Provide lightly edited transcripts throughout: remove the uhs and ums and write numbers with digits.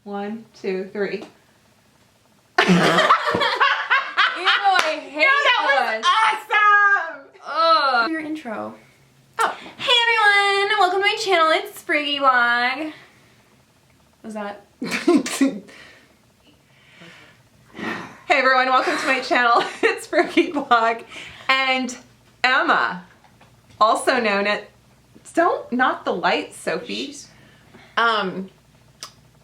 1, 2, 3. Ew, I hate that was awesome! Ugh. Your intro. Oh, hey everyone! Welcome to my channel. It's Frugalistablog. Was that? Hey everyone, welcome to my channel. It's Frugalistablog and Emma, also known as Don't Knock the Lights, Sophie.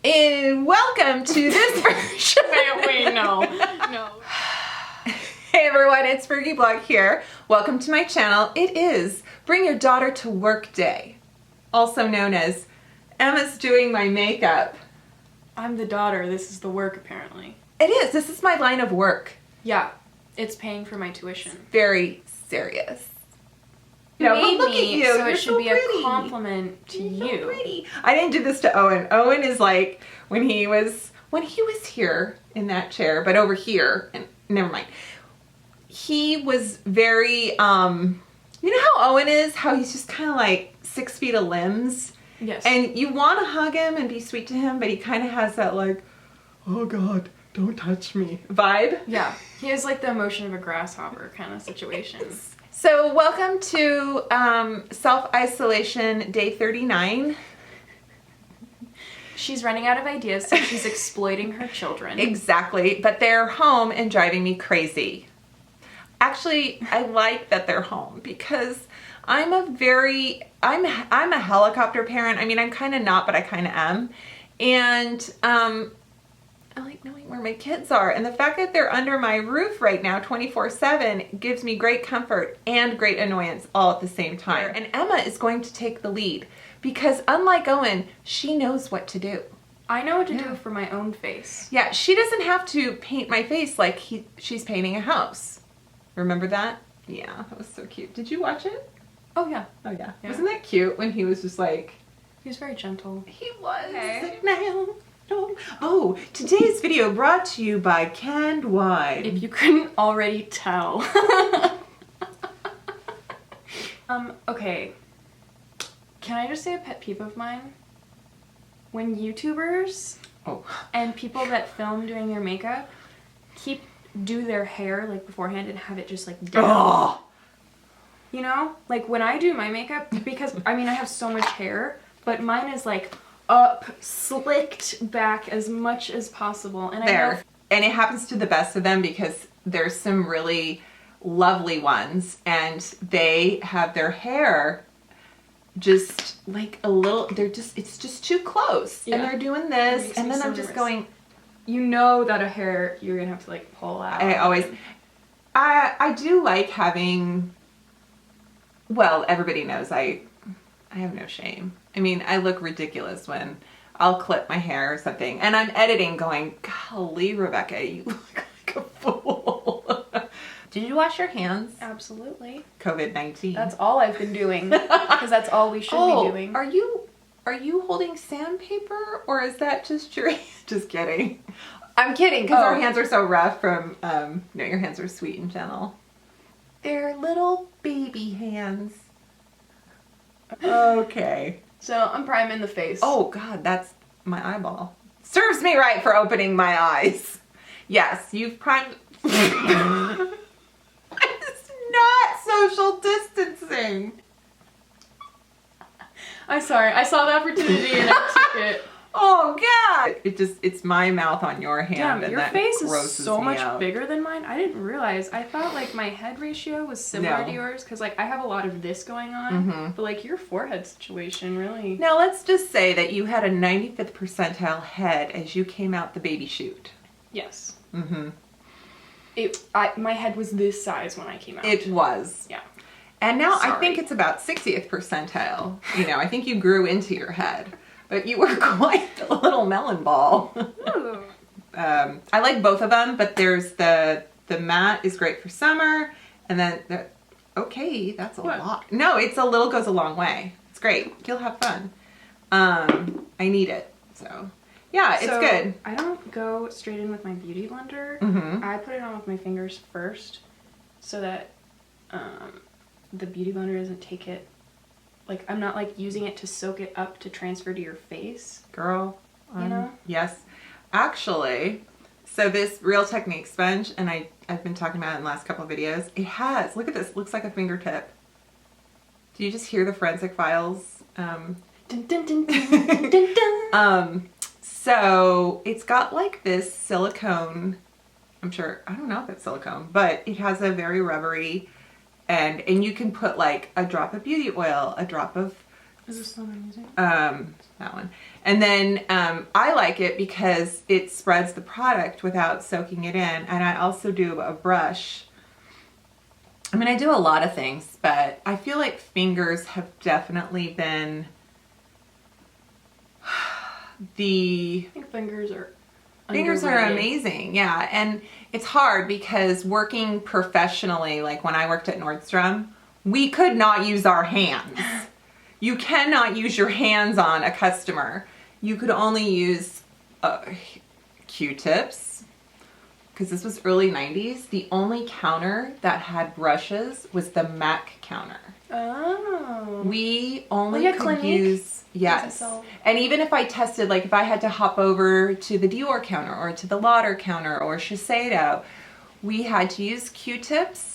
And welcome to this version. Wait, no. Hey everyone, it's Frugalistablog here. Welcome to my channel. It is Bring Your Daughter to Work Day, also known as Emma's doing my makeup. I'm the daughter. This is the work, apparently. It is. This is my line of work. Yeah, it's paying for my tuition. Very serious. You No, made but look me, at you. so You're it should so be pretty. a compliment to You're so you. pretty. I didn't do this to Owen. Owen is like when he was here in that chair, but over here, and never mind. He was very you know how Owen is, how he's just kind of like 6 feet of limbs. Yes. And you want to hug him and be sweet to him, but he kind of has that like, oh God, don't touch me vibe. Yeah, he has like the emotion of a grasshopper kind of situation. So welcome to self-isolation day 39. She's running out of ideas, so she's exploiting her children. Exactly, but they're home and driving me crazy. Actually, I like that they're home because I'm a helicopter parent. I mean, I'm kind of not, but I kind of am. And I like knowing where my kids are. And the fact that they're under my roof right now 24/7 gives me great comfort and great annoyance all at the same time. And Emma is going to take the lead because unlike Owen, she knows what to do. I know what to do for my own face. Yeah, she doesn't have to paint my face like she's painting a house. Remember that? Yeah, that was so cute. Did you watch it? Oh yeah. Oh yeah. Yeah. Wasn't that cute when he was just like... He was very gentle. He was. Okay. Now. Oh, today's video brought to you by canned wine. If you couldn't already tell. Okay. Can I just say a pet peeve of mine? When YouTubers and people that film doing their makeup do their hair like beforehand and have it just like down. Oh. You know? Like when I do my makeup, because I mean I have so much hair, but mine is like up, slicked back as much as possible. And And it happens to the best of them because there's some really lovely ones and they have their hair just like a little, it's just too close. Yeah. And they're doing this and then so I'm just nervous. going, you know that a hair you're gonna have to like pull out. I do like having, well, everybody knows I have no shame. I mean, I look ridiculous when I'll clip my hair or something and I'm editing going, golly, Rebecca, you look like a fool. Did you wash your hands? Absolutely. COVID-19. That's all I've been doing because that's all we should be doing. Are you holding sandpaper or is that just your, just kidding. I'm kidding because our hands are so rough from, no, your hands are sweet and gentle. They're little baby hands. Okay. So I'm priming the face. Oh God, that's my eyeball. Serves me right for opening my eyes. Yes, you've primed. It's not social distancing. I'm sorry. I saw the opportunity and I took it. Oh God! It's my mouth on your hand. Damn, and your that face is grosses so me much out. bigger than mine. I didn't realize. I thought like my head ratio was similar to yours because like I have a lot of this going on, but like your forehead situation really. Now let's just say that you had a 95th percentile head as you came out the baby chute. Yes. Mm-hmm. My head was this size when I came out. It was. Yeah. And now I Sorry. think it's about 60th percentile. You know, I think you grew into your head. But you were quite a little melon ball. I like both of them, but there's the matte is great for summer, and then okay, that's a lot. No, it's a little goes a long way. It's great. You'll have fun. I need it, so yeah, it's good. I don't go straight in with my beauty blender. I put it on with my fingers first, so that the beauty blender doesn't take it. Like, I'm not like using it to soak it up to transfer to your face. Girl, you know? Yes. actually, so this Real Technique sponge, and I've been talking about it in the last couple of videos, it has, look at this, looks like a fingertip. Do you just hear the forensic files? Dun, dun, dun, dun, dun, dun. So it's got like this silicone, I'm sure, I don't know if it's silicone, but it has a very rubbery, and you can put like a drop of beauty oil, a drop of, Is this the one I'm using? that one. And then I like it because it spreads the product without soaking it in. And I also do a brush. I mean, I do a lot of things, but I feel like fingers have definitely been I think fingers are underrated. amazing. Yeah. And it's hard because working professionally, like when I worked at Nordstrom, we could not use our hands. You cannot use your hands on a customer. You could only use Q-tips, because this was early 90s. The only counter that had brushes was the MAC counter. Oh. We only could Clinique? use, yes. And even if I tested, like if I had to hop over to the Dior counter or to the Lauder counter or Shiseido, we had to use Q-tips.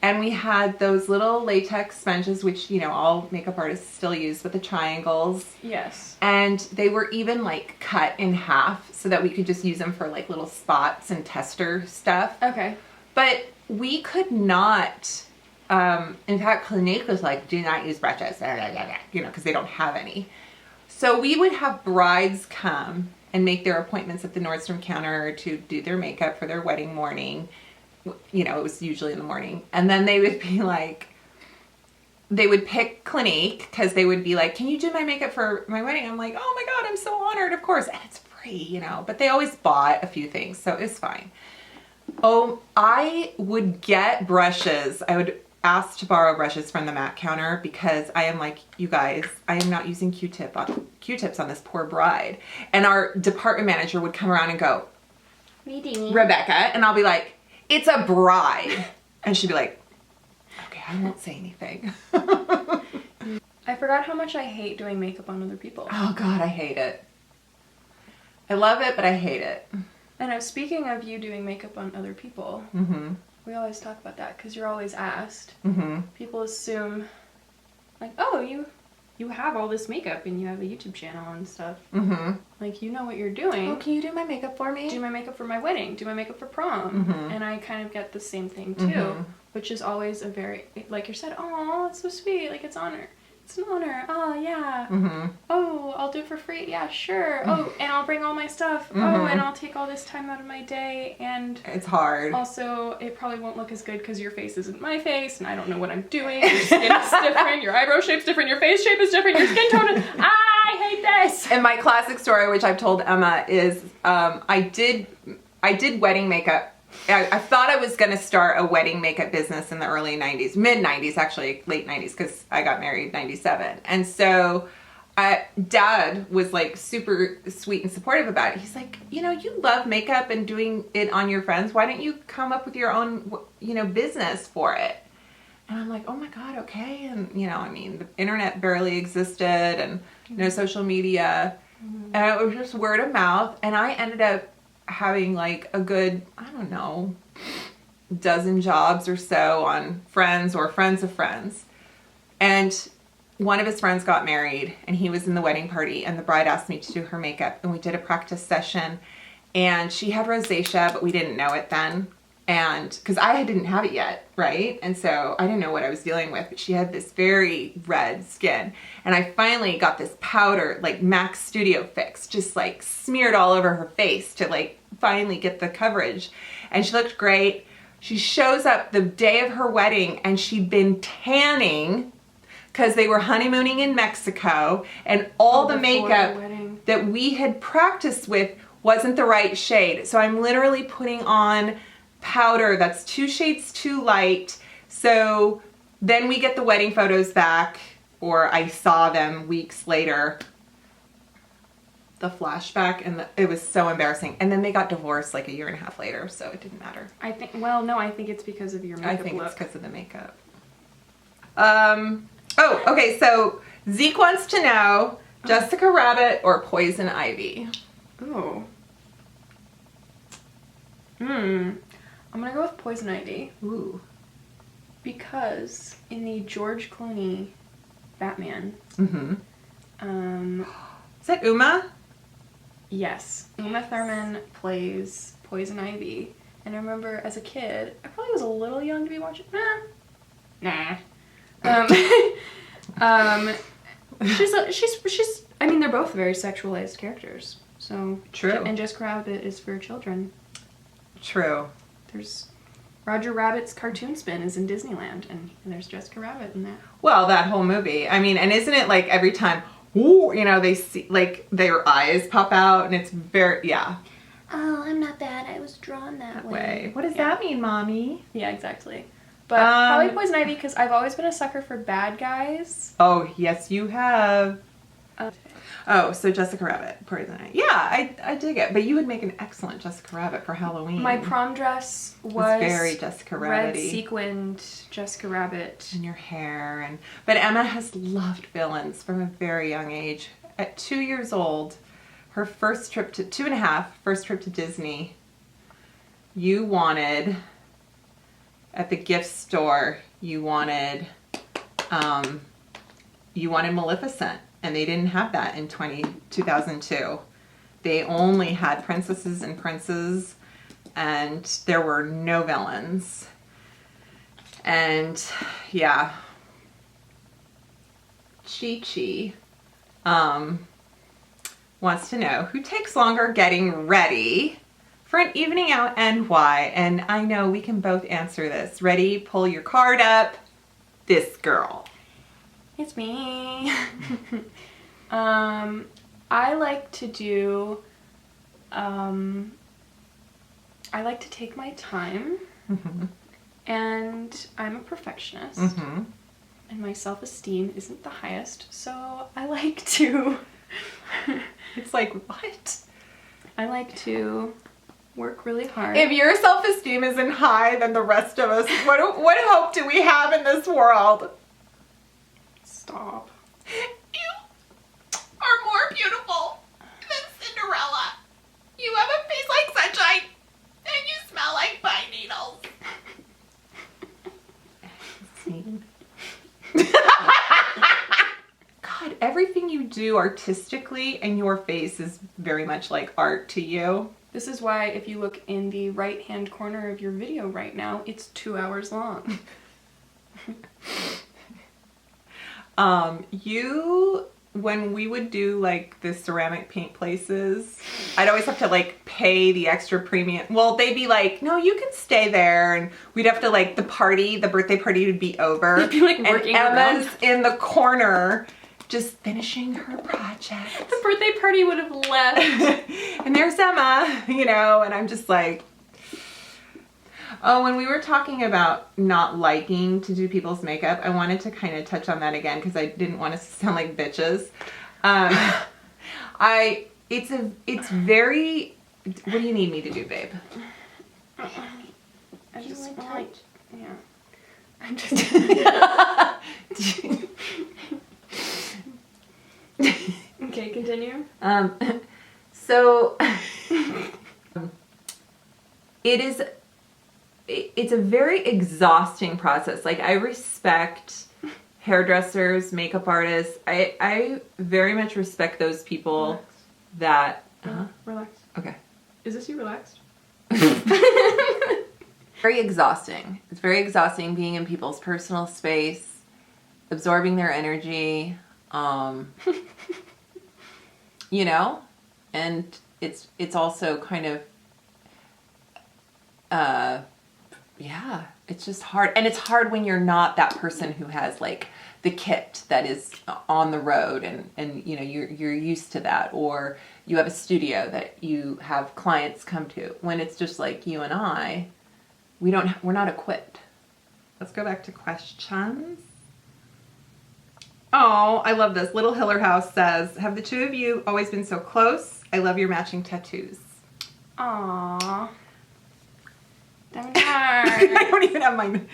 And we had those little latex sponges, which, you know, all makeup artists still use with the triangles. Yes. And they were even like cut in half so that we could just use them for like little spots and tester stuff. Okay. But we could not, in fact, Clinique was like, do not use brushes, you know, because they don't have any. So we would have brides come and make their appointments at the Nordstrom counter to do their makeup for their wedding morning. You know, it was usually in the morning. And then they would be like, they would pick Clinique because they would be like, can you do my makeup for my wedding? I'm like, oh my God, I'm so honored, of course. And it's free, you know, but they always bought a few things, so it's fine. Oh, I would get brushes. I would ask to borrow brushes from the MAC counter because I am like, you guys, I am not using Q-tips on this poor bride. And our department manager would come around and go, Rebecca, and I'll be like, it's a bride. And she'd be like, okay, I won't say anything. I forgot how much I hate doing makeup on other people. Oh God, I hate it. I love it, but I hate it. And speaking of you doing makeup on other people, we always talk about that because you're always asked. People assume, like, oh, you have all this makeup and you have a YouTube channel and stuff. Like, you know what you're doing. Oh, can you do my makeup for me? Do my makeup for my wedding. Do my makeup for prom. And I kind of get the same thing too, which is always a very, like you said, oh, it's so sweet. Like, it's honor. It's an honor. Oh, yeah. Oh, I'll do it for free. Yeah, sure. Oh, and I'll bring all my stuff. Oh, and I'll take all this time out of my day. And it's hard. Also, it probably won't look as good because your face isn't my face, and I don't know what I'm doing. Your skin is different. Your eyebrow shape's different. Your face shape is different. Your skin tone is... I hate this! And my classic story, which I've told Emma, is I did wedding makeup. I thought I was going to start a wedding makeup business in the early 90s, mid 90s, actually late 90s, because I got married in 97. And so Dad was like super sweet and supportive about it. He's like, you know, you love makeup and doing it on your friends. Why don't you come up with your own, you know, business for it? And I'm like, oh my God, okay. And, you know, I mean, the internet barely existed and no social media. And it was just word of mouth. And I ended up having like a good, I don't know, dozen jobs or so on friends or friends of friends. And one of his friends got married and he was in the wedding party and the bride asked me to do her makeup and we did a practice session and she had rosacea, but we didn't know it then. And because I didn't have it yet, right? And so I didn't know what I was dealing with, but she had this very red skin. And I finally got this powder, like MAC Studio Fix, just like smeared all over her face to like finally get the coverage. And she looked great. She shows up the day of her wedding and she'd been tanning because they were honeymooning in Mexico and all the makeup that we had practiced with wasn't the right shade. So I'm literally putting on powder that's 2 shades too light. So then we get the wedding photos back, or I saw them weeks later, the flashback, and it was so embarrassing. And then they got divorced like a year and a half later, so it didn't matter. I think, well, no, I think it's because of your makeup I think look. it's because of the makeup. Oh, okay, so Zeke wants to know, Jessica Rabbit or Poison Ivy? Oh. I'm gonna go with Poison Ivy. Ooh. Because in the George Clooney Batman, is that Uma? Yes, Uma Thurman plays Poison Ivy, and I remember as a kid, I probably was a little young to be watching. Nah. She's. I mean, they're both very sexualized characters. So true. And Jessica Rabbit is for children. True. There's Roger Rabbit's cartoon spin is in Disneyland, and there's Jessica Rabbit in that. Well, that whole movie. I mean, and isn't it like every time, ooh, you know, they see like their eyes pop out, and it's very Oh, I'm not that. I was drawn that way. What does that mean, Mommy? Yeah, exactly. But probably Poison Ivy because I've always been a sucker for bad guys. Oh, yes, you have. Oh, so Jessica Rabbit, Poison Ivy. Yeah, I dig it. But you would make an excellent Jessica Rabbit for Halloween. My prom dress was very Jessica Rabbit-y. Red sequined Jessica Rabbit. And your hair. But Emma has loved villains from a very young age. At 2 years old, her first trip to, 2.5, first trip to Disney, you wanted, at the gift store, you wanted Maleficent. And they didn't have that in 2002. They only had princesses and princes, and there were no villains. And yeah, Chi-Chi wants to know who takes longer getting ready for an evening out and why. And I know we can both answer this. Ready? Pull your card up. This girl. It's me. I like to do, I like to take my time, and I'm a perfectionist, and my self-esteem isn't the highest, so I like to, it's like, what? I like to work really hard. If your self-esteem isn't high, then the rest of us, what hope do we have in this world? Stop. You are more beautiful than Cinderella. You have a face like sunshine, and you smell like pine needles. God, everything you do artistically and your face is very much like art to you. This is why if you look in the right-hand corner of your video right now, it's 2 hours long. When we would do like the ceramic paint places, I'd always have to like pay the extra premium. Well, they'd be like, no, you can stay there. And we'd have to like, the birthday party would be over. You'd be like working and Emma's around. in the corner just finishing her project. The birthday party would have left. And there's Emma, you know, and I'm just like, oh, when we were talking about not liking to do people's makeup, I wanted to kind of touch on that again because I didn't want us to sound like bitches. It's very, what do you need me to do, babe? I just want, yeah. I'm just, okay, continue. So, it's a very exhausting process. Like, I respect hairdressers, makeup artists. I very much respect those people that... Relax. Okay. Is this you relaxed? Very exhausting. It's very exhausting being in people's personal space, absorbing their energy, you know? And it's also kind of... yeah, it's just hard. And it's hard when you're not that person who has like the kit that is on the road and you know, you're used to that, or you have a studio that you have clients come to. When it's just like you and I, we're not equipped. Let's go back to questions. Oh, I love this. Little Hiller House says, have the two of you always been so close? I love your matching tattoos. Aww. I don't even have mine.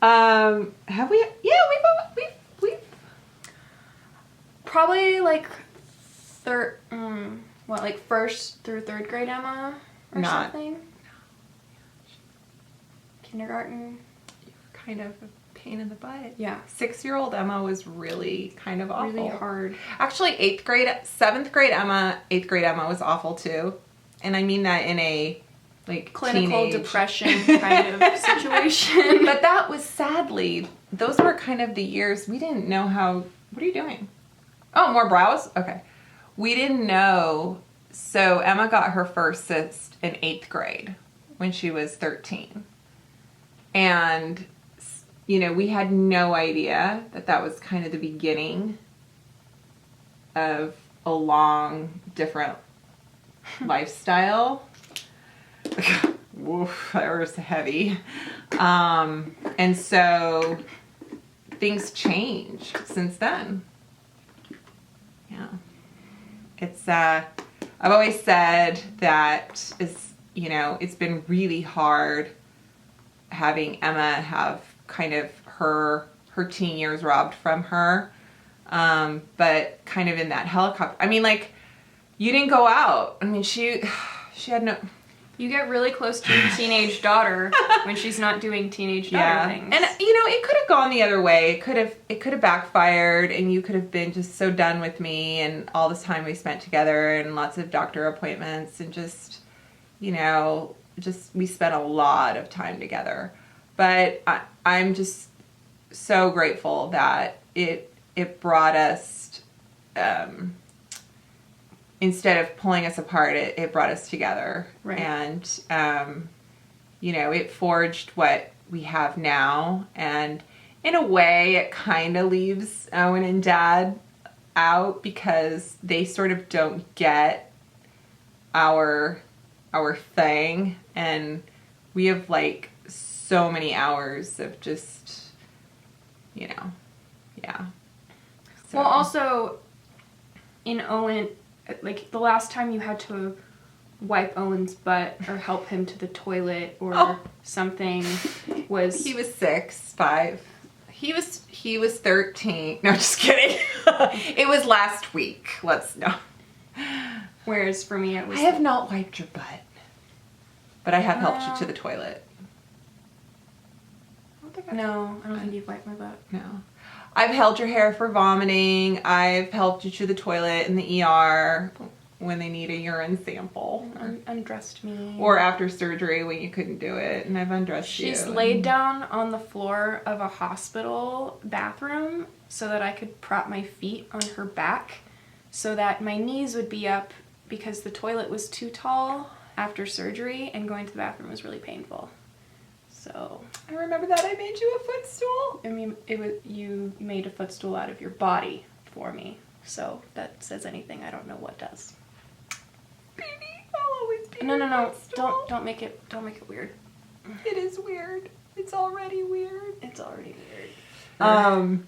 Have we? Yeah, we've probably like what, like 1st through 3rd grade Emma or something? Kindergarten. You were kind of a pain in the butt. Yeah. 6-year-old Emma was really kind of awful. Really hard. Actually, 7th grade Emma, 8th grade Emma was awful too. And I mean that in a like clinical depression kind of situation. But that was sadly, those were kind of the years we didn't know how, what are you doing? Oh, more brows? Okay. We didn't know. So Emma got her first cyst in 8th grade when she was 13. And, you know, we had no idea that that was kind of the beginning of a long, different lifestyle. Woof, that was heavy. And so things changed since then. Yeah. It's, I've always said that you know, it's been really hard having Emma have kind of her teen years robbed from her. But kind of in that helicopter, I mean, like, you didn't go out. I mean, she had no... You get really close to your teenage daughter when she's not doing teenage daughter things. And, you know, it could have gone the other way. It could have backfired, and you could have been just so done with me and all this time we spent together and lots of doctor appointments and just, you know, we spent a lot of time together. But I'm just so grateful that it brought us... instead of pulling us apart, it brought us together. Right. And, you know, it forged what we have now. And in a way, it kind of leaves Owen and Dad out because they sort of don't get our thing. And we have, like, so many hours of just, you know, yeah. So. Well, also, in Owen... Like, the last time you had to wipe Owen's butt or help him to the toilet or something was... He was 5. He was 13. No, just kidding. It was last week. No. Whereas for me it was... I have not wiped your butt. But I have helped you to the toilet. I don't think you've wiped my butt. No. I've held your hair for vomiting. I've helped you to the toilet in the ER when they need a urine sample. Undressed me. Or after surgery when you couldn't do it, and I've undressed you. She's laid down on the floor of a hospital bathroom so that I could prop my feet on her back so that my knees would be up because the toilet was too tall after surgery and going to the bathroom was really painful. So I remember that I made you a footstool. I mean, you made a footstool out of your body for me. So if that says anything, I don't know what does. Baby, I'll always be. No. Don't make it weird. It is weird. It's already weird. It's already weird.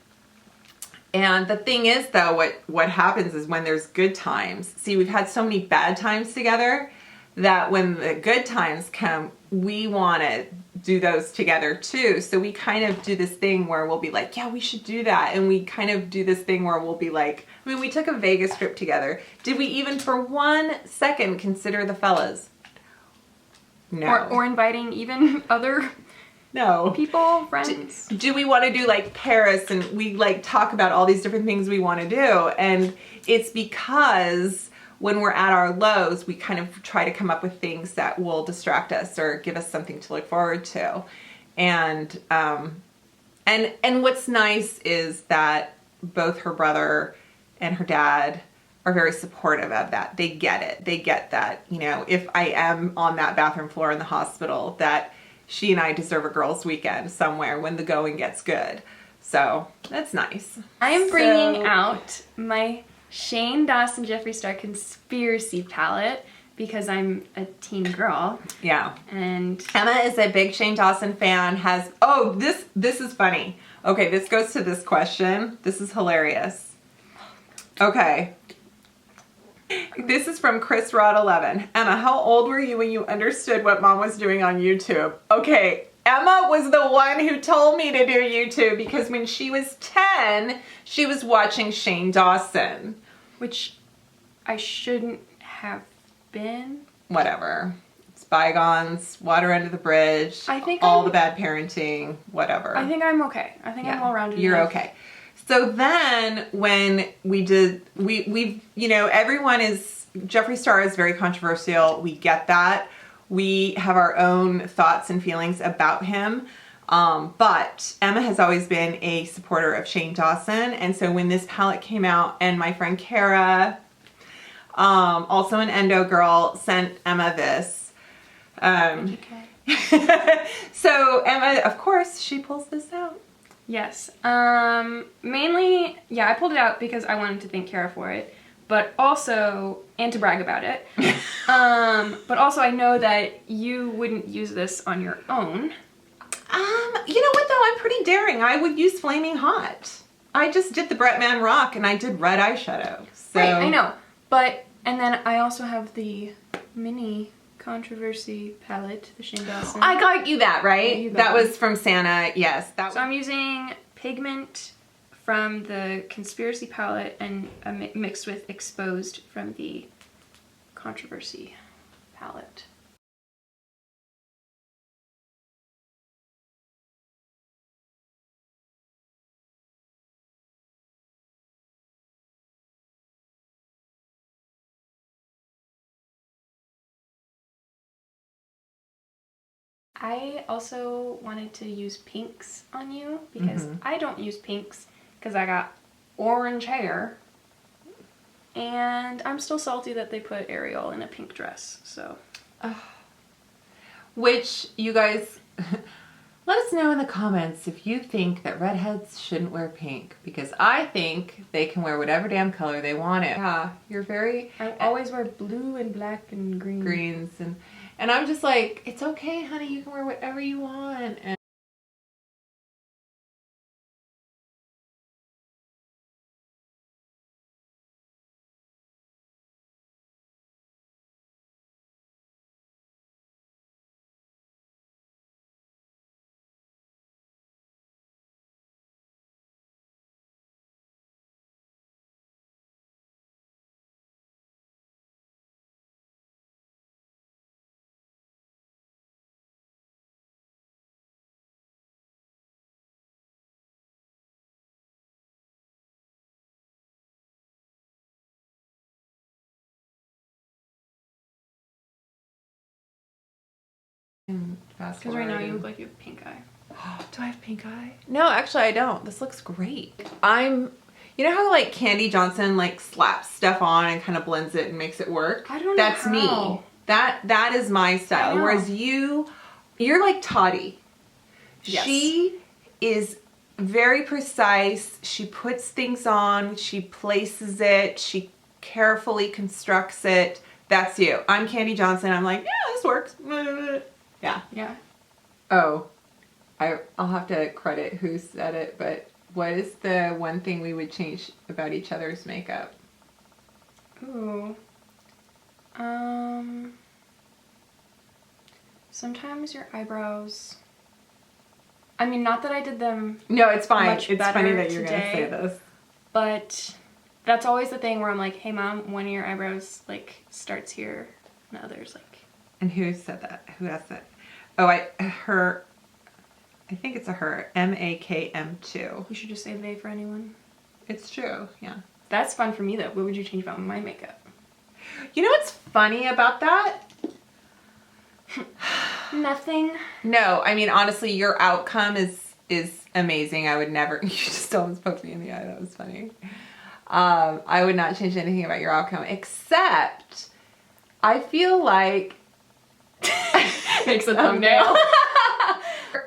And the thing is, though, what happens is when there's good times. See, we've had so many bad times together that when the good times come, we want to do those together too. So we kind of do this thing where we'll be like, yeah, we should do that. And we kind of do this thing where we'll be like, I mean, we took a Vegas trip together. Did we even for 1 second consider the fellas? No. Or inviting even other people, friends. Do we want to do like Paris? And we like talk about all these different things we want to do. And it's because when we're at our lows, we kind of try to come up with things that will distract us or give us something to look forward to. And what's nice is that both her brother and her dad are very supportive of that. They get it. They get that, you know, if I am on that bathroom floor in the hospital, that she and I deserve a girls' weekend somewhere when the going gets good. So that's nice. I'm bringing out my Shane Dawson Jeffree Star conspiracy palette because I'm a teen girl. Yeah. And Emma is a big Shane Dawson fan. This is funny. Okay, this goes to this question. This is hilarious. Okay. This is from Chris Rod 11. Emma, how old were you when you understood what Mom was doing on YouTube? Okay, Emma was the one who told me to do YouTube because when she was 10, she was watching Shane Dawson. Which I shouldn't have been. Whatever. It's bygones, water under the bridge, I think all the bad parenting, whatever. I think I'm okay. I think I'm well-rounded. You're okay. So then when we did, we've, you know, everyone is, Jeffree Star is very controversial. We get that. We have our own thoughts and feelings about him. But Emma has always been a supporter of Shane Dawson. And so when this palette came out and my friend Kara, also an endo girl, sent Emma this. So Emma, of course, she pulls this out. Yes. Mainly, yeah, I pulled it out because I wanted to thank Kara for it, but also, and to brag about it. But also I know that you wouldn't use this on your own. You know what though? I'm pretty daring. I would use Flaming Hot. I just did the Bretman Rock and I did red eyeshadow. So. Right, I know. But, and then I also have the mini controversy palette, the Shane Dawson. I got you that, right? Yeah, that was from Santa, yes. So I'm using pigment from the Conspiracy palette and mixed with Exposed from the Controversy palette. I also wanted to use pinks on you because I don't use pinks because I got orange hair and I'm still salty that they put Ariel in a pink dress, so. Which, you guys, let us know in the comments if you think that redheads shouldn't wear pink, because I think they can wear whatever damn color they want it. Yeah, you're very... I always wear blue and black and green. Greens and I'm just like, it's okay, honey, you can wear whatever you want. And fast Because forward. right now you look like you have pink eye. Do I have pink eye? No, actually I don't. This looks great. You know how like Candy Johnson like slaps stuff on and kind of blends it and makes it work? I don't know That's how. me. That is my style. Whereas you're like Toddy. Yes. She is very precise. She puts things on. She places it. She carefully constructs it. That's you. I'm Candy Johnson. I'm like, yeah, this works. Yeah. Yeah. Oh, I'll have to credit who said it, but what is the one thing we would change about each other's makeup? Ooh. Sometimes your eyebrows. I mean, not that I did them. No, it's fine. Much It's better funny that you're today, gonna say this. But that's always the thing where I'm like, hey mom, one of your eyebrows like starts here and the other's like. And who said that? Who asked that? Oh, I think it's a her. MAKM2. You should just say they for anyone. It's true. Yeah. That's fun for me though. What would you change about my makeup? You know what's funny about that? Nothing. No, I mean honestly, your outcome is amazing. I would never. You just almost poked me in the eye. That was funny. I would not change anything about your outcome, except I feel like makes a thumbnail.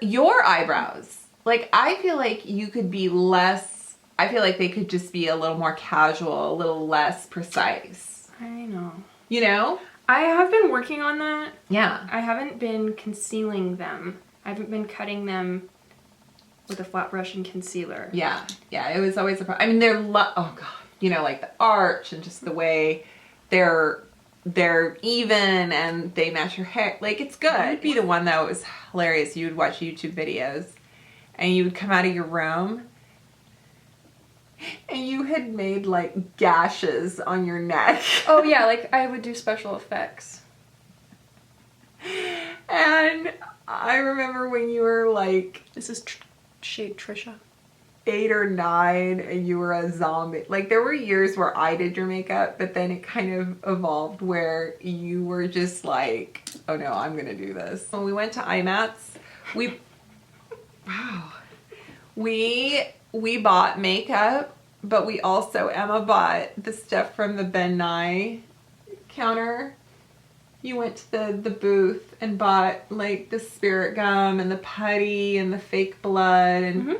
Your eyebrows. Like I feel like you could be less. I feel like they could just be a little more casual, a little less precise. I know. You know? I have been working on that. Yeah. I haven't been concealing them. I haven't been cutting them with a flat brush and concealer. Yeah. Yeah. It was always a problem. I mean, they're oh god, you know, like the arch and just the way they're even and they match your hair. Like it's good. I'd be the one that was hilarious. You would watch YouTube videos and you would come out of your room And you had made like gashes on your neck. Oh yeah, like I would do special effects. And I remember when you were like... This is shade Trisha. 8 or 9 and you were a zombie. Like there were years where I did your makeup, but then it kind of evolved where you were just like, oh no, I'm gonna do this. When we went to IMATS, we bought makeup, but we also, Emma bought the stuff from the Ben Nye counter. You went to the booth and bought like the spirit gum and the putty and the fake blood and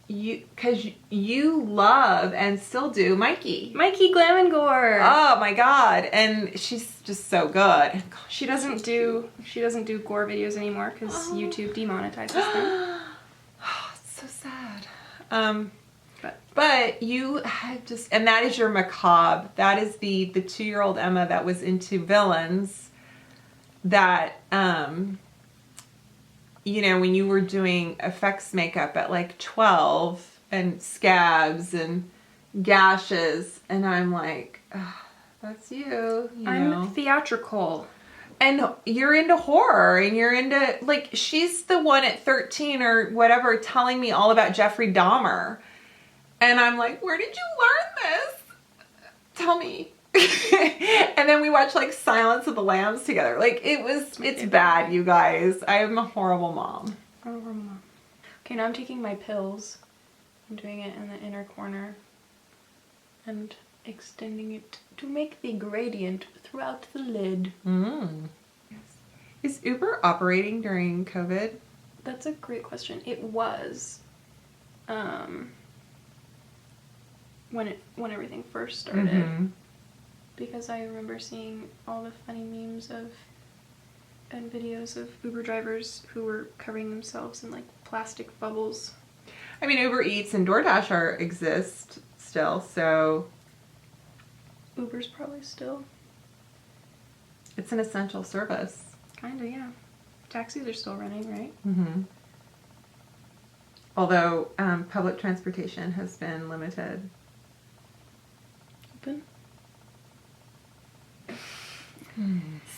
because you love and still do Mikey Glam and Gore. Oh my god, and she's just so good. She doesn't do gore videos anymore because YouTube demonetizes them. It's so sad. But you had just, and that is your macabre. That is the 2-year-old Emma that was into villains. That you know, when you were doing effects makeup at like 12 and scabs and gashes, and I'm like, oh, that's you know. I'm theatrical. And you're into horror and you're into, like, she's the one at 13 or whatever telling me all about Jeffrey Dahmer. And I'm like, where did you learn this? Tell me. And then we watched like Silence of the Lambs together. Like it's bad, you guys. I am a horrible mom. Horrible mom. Okay, now I'm taking my pills. I'm doing it in the inner corner and extending it to make the gradient throughout the lid. Is Uber operating during COVID? That's a great question. It was. When everything first started. Because I remember seeing all the funny memes and videos of Uber drivers who were covering themselves in like plastic bubbles. I mean, Uber Eats and DoorDash exist still, so Uber's probably still. It's an essential service. Kinda, yeah. Taxis are still running, right? Although public transportation has been limited. Open.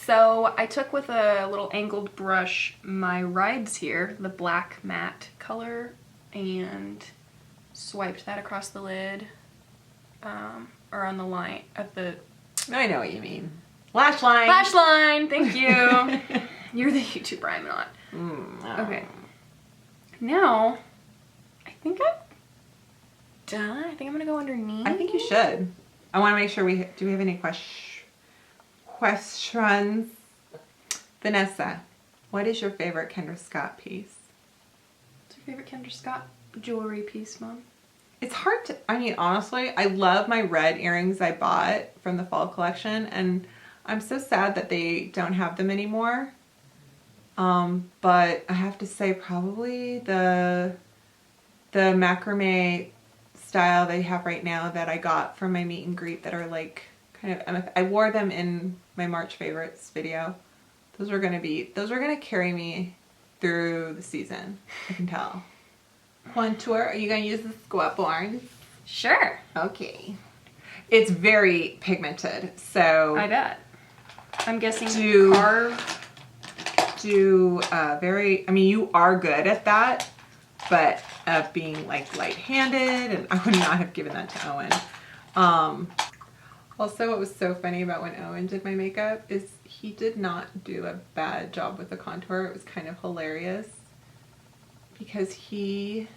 So I took with a little angled brush my rides here, the black matte color, and swiped that across the lid, or on the line of the... I know what you mean. Lash line! Lash line! Thank you! You're the YouTuber, I'm not. Okay. Now, I think I'm done. I think I'm gonna go underneath. I think you should. I want to make sure do we have any questions? Vanessa, what is your favorite Kendra Scott piece? What's your favorite Kendra Scott jewelry piece, Mom? It's hard to, I mean, honestly, I love my red earrings I bought from the fall collection, and I'm so sad that they don't have them anymore. But I have to say probably the macrame style they have right now that I got from my meet and greet that are like kind of, I wore them in my March favorites video. Those are gonna carry me through the season. I can tell. Contour, are you gonna use the squat board? Sure. Okay. It's very pigmented, so I bet. I'm guessing I mean, you are good at that, but being like light-handed, and I would not have given that to Owen. Also, what was so funny about when Owen did my makeup is he did not do a bad job with the contour. It was kind of hilarious because he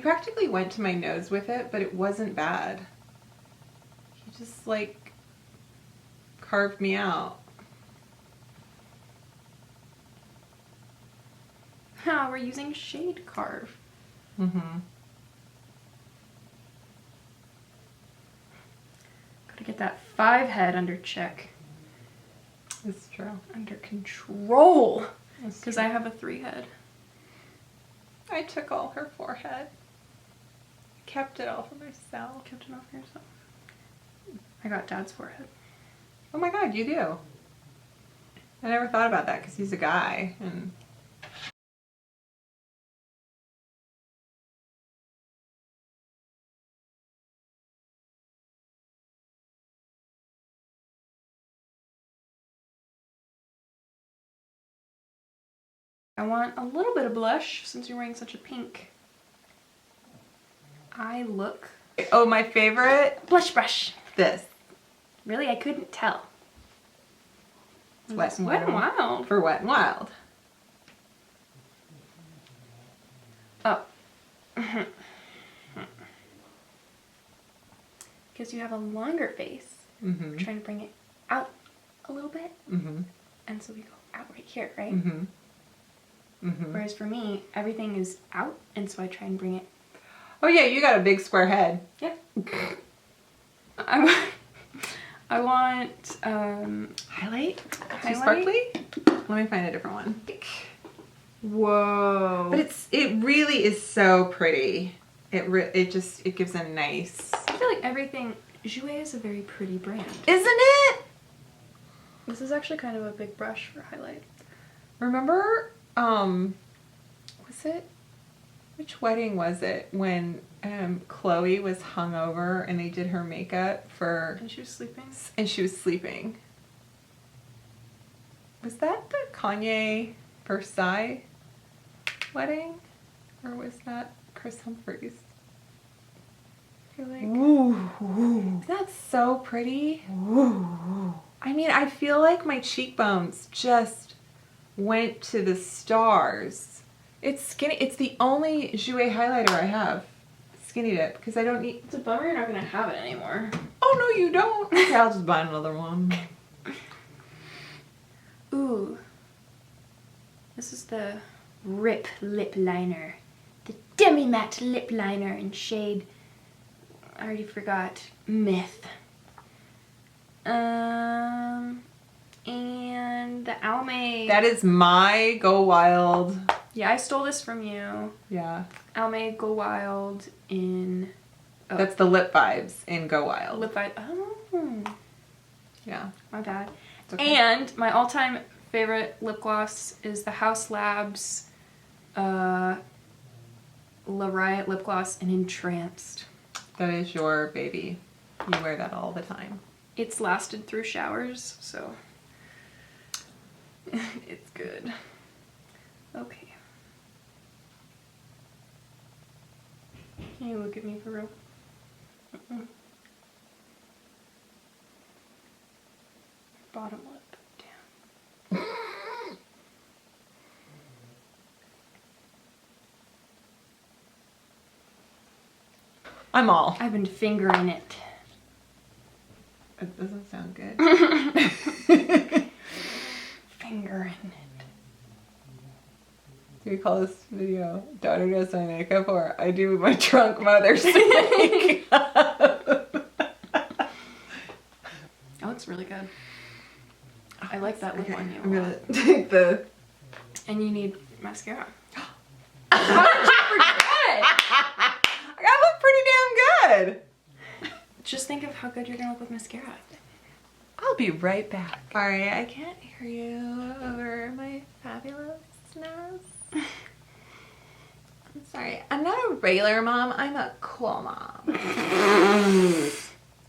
practically went to my nose with it, but it wasn't bad. He just like carved me out. We're using shade carve. Gotta get that 5 head under check. It's true. Under control. Because I have a 3 head. I took all her forehead. Kept it all for myself. Kept it all for yourself. I got Dad's forehead. Oh my god, you do. I never thought about that because he's a guy and I want a little bit of blush since you're wearing such a pink eye look. Oh, my favorite? Blush brush. This. Really? I couldn't tell. It's Wet and Wet and Wild. For Wet and Wild. Oh. Because you have a longer face. Mm-hmm. We're trying to bring it out a little bit. Mm-hmm. And so we go out right here, right? Mm-hmm. Mm-hmm. Whereas for me, everything is out, and so I try and bring it. Oh yeah, you got a big square head. Yeah. I want Highlight? Highlight? Sparkly? Let me find a different one. Whoa. But it really is so pretty. It gives a nice. I feel like everything. Jouer is a very pretty brand. Isn't it? This is actually kind of a big brush for highlight. Remember, was it? Which wedding was it when Chloe was hungover and they did her makeup for? And she was sleeping. And she was sleeping. Was that the Kanye Versailles wedding, or was that Chris Humphries? I feel like. Ooh. That's so pretty. Ooh. I mean, I feel like my cheekbones just went to the stars. It's skinny. It's the only Jouer highlighter I have. Skinny dip, because I don't need. It's a bummer you're not going to have it anymore. Oh, no, you don't. Okay, I'll just buy another one. Ooh. This is the Rip Lip Liner. The Demi Matte Lip Liner in shade, I already forgot, Myth. And the Almay. That is my Go Wild. Yeah, I stole this from you. Yeah. Almay Go Wild in... Oh. That's the Lip Vibes in Go Wild. Lip Vibe. Oh. Yeah. My bad. It's okay. And my all-time favorite lip gloss is the House Labs La Riot lip gloss in Entranced. That is your baby. You wear that all the time. It's lasted through showers, so it's good. Okay. Can you look at me for real? Bottom lip down. I'm all. I've been fingering it. It doesn't sound good. Fingering it. Do we call this video Daughter Does My Makeup or I Do My Drunk Mother's Makeup? That looks really good. I like that lip on you. I'm gonna take the... And you need mascara. How did you forget? I look pretty damn good. Just think of how good you're gonna look with mascara. I'll be right back. Sorry, I can't hear you over my fabulousness. I'm sorry. I'm not a regular mom. I'm a cool mom.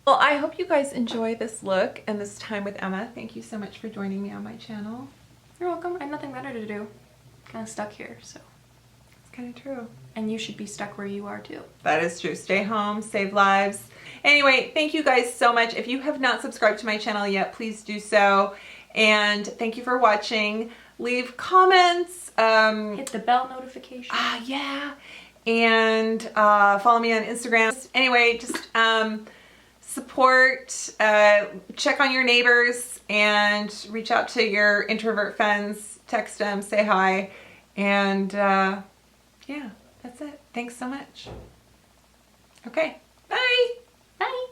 Well, I hope you guys enjoy this look and this time with Emma. Thank you so much for joining me on my channel. You're welcome. I have nothing better to do. Kind of stuck here, so. It's kind of true. And you should be stuck where you are too. That is true. Stay home, save lives. Anyway, thank you guys so much. If you have not subscribed to my channel yet, please do so. And thank you for watching. Leave comments. Hit the bell notification. Yeah. And follow me on Instagram. Anyway, just support, check on your neighbors, and reach out to your introvert friends. Text them, say hi. And yeah, that's it. Thanks so much. Okay, bye. Bye.